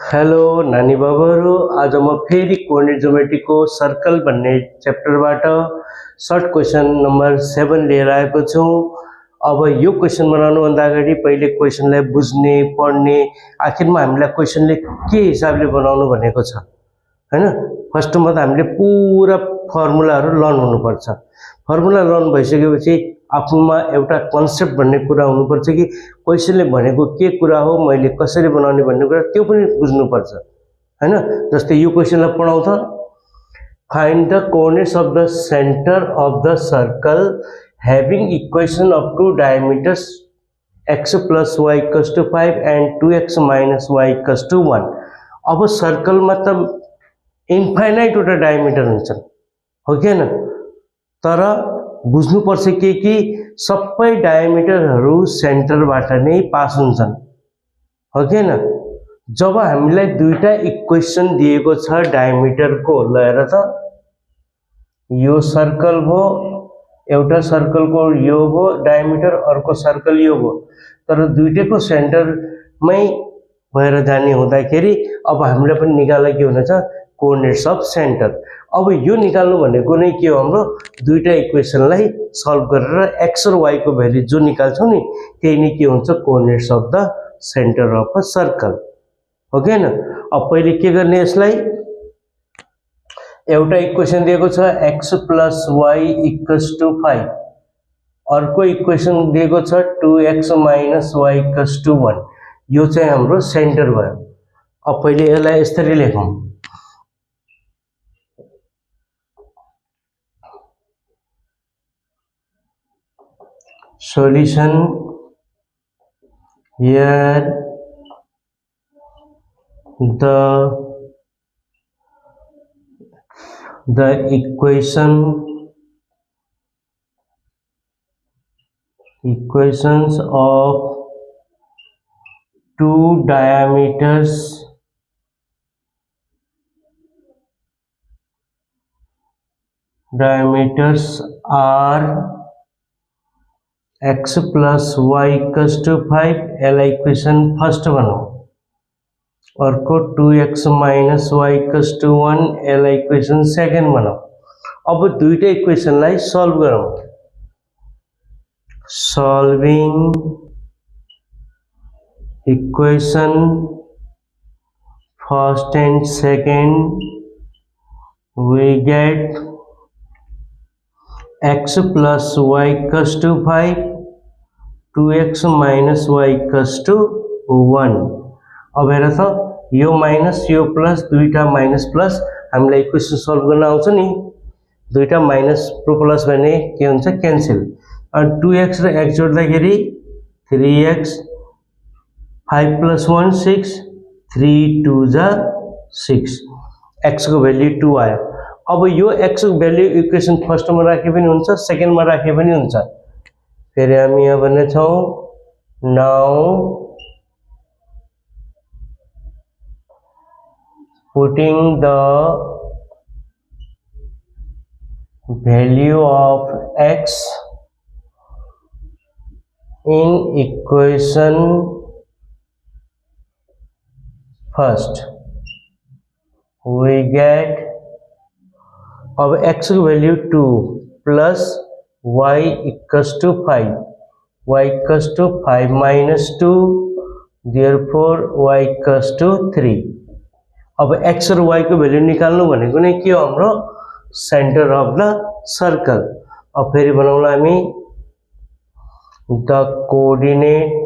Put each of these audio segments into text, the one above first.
Hello नानी बाबुहरु, आज म फेरि कोर्डिनेट ज्योमेट्रीको सर्कल भन्ने च्याप्टरबाट सर्ट क्वेशन नम्बर 7 लिएर आएको छु। अब यो क्वेशन बनाउनु भन्दा अगाडि पहिले क्वेशनलाई बुझ्ने पढ्ने, आखिरमा हामीलाई क्वेशनले के हिसाबले बनाउनु भनेको छ हैन। फर्स्टमा त हामीले पूरा फर्मुलाहरु लर्न हुनुपर्छ। फर्मुला लर्न भइसकेपछि आफूमा एउटा कन्सेप्ट भन्ने कुरा हुनुपर्छ कि क्वेशनले भनेको के कुरा हो, मैले कसरी बनाउने भन्ने कुरा त्यो पनि बुझ्नुपर्छ हैन। जस्तै यो क्वेशनलाई पढाउँ त, find the coordinates of the centre of the circle having equation of two diameters x + y = 5 and 2x - y = 1। अब सर्कलमा त इन्फाइनाइट वटा डायमिटर हुन्छन् हो कि हैन, तर बुझ्नुपर्छ कि सबै डायमिटरहरू सेन्टरबाट नै पास हुन्छन् हो कि हैन। जब हामीलाई दुईटा इक्वेसन दिएको छ डायमिटरको, ल हेर त, यो सर्कल भो, एउटा सर्कलको यो भो डायमिटर, अर्को सर्कल यो भो, तर दुईटैको सेन्टरमै भएर जाने हुँदाखेरि अब हामीलाई पनि निकाल्न के हुनेछ, कोअर्डिनेट्स अफ सेन्टर। अब यो निकाल्नु भनेको नै के हो, हाम्रो दुईटा इक्वेसनलाई सल्भ गरेर x र y को भ्यालु जो निकाल्छौं नि त्यही नै के हुन्छ, coordinates of the centre of a circle हो कि हैन। अब पहिले के गर्ने, यसलाई एउटा इक्वेसन दिएको छ x + y = 5, अर्को इक्वेसन दिएको छ 2x - y = 1। यो चाहिँ हाम्रो सेन्टर भयो। अब पहिले यसलाई यसरी लेखौं, solution here the equations of two diameters are x + y = 5, एला इक्वेशन फर्स्ट बनाओ, अर्को 2x - y = 1, एला इक्वेशन सेकेंड बनाओ। अब दुईटा इक्वेशनलाई सल्भ गरौँ। Solving equation first and second, we get x + y = 5, 2x - y = 1। अब हेर त, यो माइनस यो प्लस, दुईटा माइनस प्लस हामीलाई इक्वेसन सल्भ गर्न आउँछ नि, दुईटा माइनस प्लस प्लस भने के हुन्छ, क्यान्सल। अनि 2x र x जोड्दाखेरि 3x, 5 + 1 6, 3 2 6, x को भ्यालु 2 आयो। अब यो x को भ्यालु इक्वेसन फर्स्टमा राखे पनि हुन्छ, सेकेन्डमा राखे पनि हुन्छ। फेरि हामी यहाँ भन्ने छौं, now putting the value of x in equation first, we get, अब x की value 2 plus y = 5, y = 5 - 2, therefore y = 3। अब x और y को वैल्यू निकाल्नु भनेको नै के हो, हाम्रो सेन्टर अफ द सर्कल। अब फेरि बनाउला हामी, the coordinate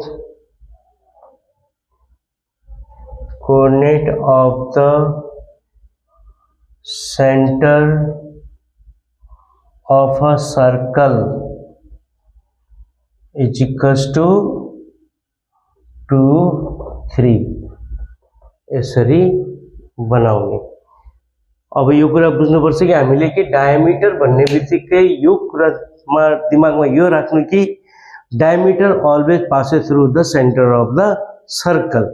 of the centre of a circle is equals to 2 3, यसरी बनाउने। अब यो कुरा बुझ्नुपर्छ कि हामीले के डायमिटर भन्ने बित्तिकै यो कुरामा दिमागमा यो राख्नु कि diameter always passes through the centre of the circle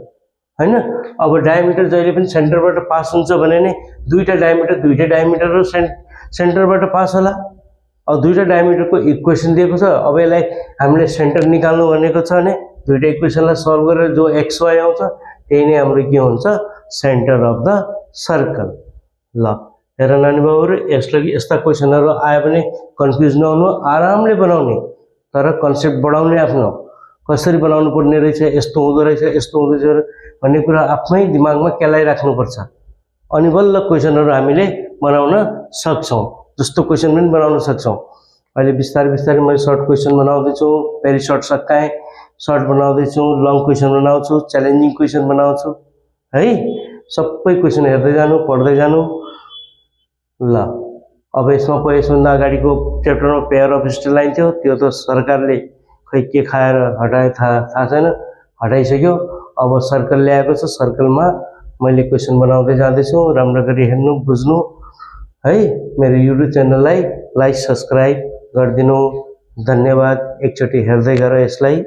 हैन। अब डायमिटर जहिले पनि सेन्टरबाट पास हुन्छ भने नै दुईटा डायमिटर र सेन्टरबाट पास होला। अब दुईटा डायमिटरको इक्वेसन दिएको छ, अब यसलाई हामीले सेन्टर निकाल्नु भनेको छ भने दुईटा इक्वेसनलाई सल्भ गरेर जो xy आउँछ त्यही नै हाम्रो के हुन्छ, सेन्टर अफ द सर्कल। ल हेर नानी बाबुहरू, यस्ता क्वेसनहरू आयो भने कन्फ्युज नहुनु, आरामले बनाउने, तर कन्सेप्ट बढाउने आफ्नो, कसरी बनाउनु पर्ने रहेछ, यस्तो हुँदो रहेछ, यस्तो हुँदो रहेछ भन्ने कुरा आफ्नै दिमागमा केलाइराख्नुपर्छ। अनि बल्ल क्वेसनहरू हामीले बनाउन सक्छौँ, जस्तो क्वेसन पनि बनाउन सक्छौँ। अहिले बिस्तारै बिस्तारै मैले सर्ट क्वेसन बनाउँदैछु, भेरी सर्ट सकाएँ, सर्ट बनाउँदैछु, लङ क्वेसन बनाउँछु, च्यालेन्जिङ क्वेसन बनाउँछु है। सबै क्वेसन हेर्दै जानु, पढ्दै जानु। ल अब यसभन्दा अगाडिको च्याप्टरमा पेयर अफ स्ट्रेट लाइन थियो, त्यो त सरकारले खै के खाएर हटाए थाहा छैन, हटाइसक्यो। अब सर्कल ल्याएको छ, सर्कलमा मैले क्वेसन बनाउँदै जाँदैछु। राम्रो गरी हेर्नु, बुझ्नु है। मेरो युट्युब च्यानललाई लाइक सब्सक्राइब गरिदिनु। धन्यवाद। एकचोटि हेर्दै गर यसलाई।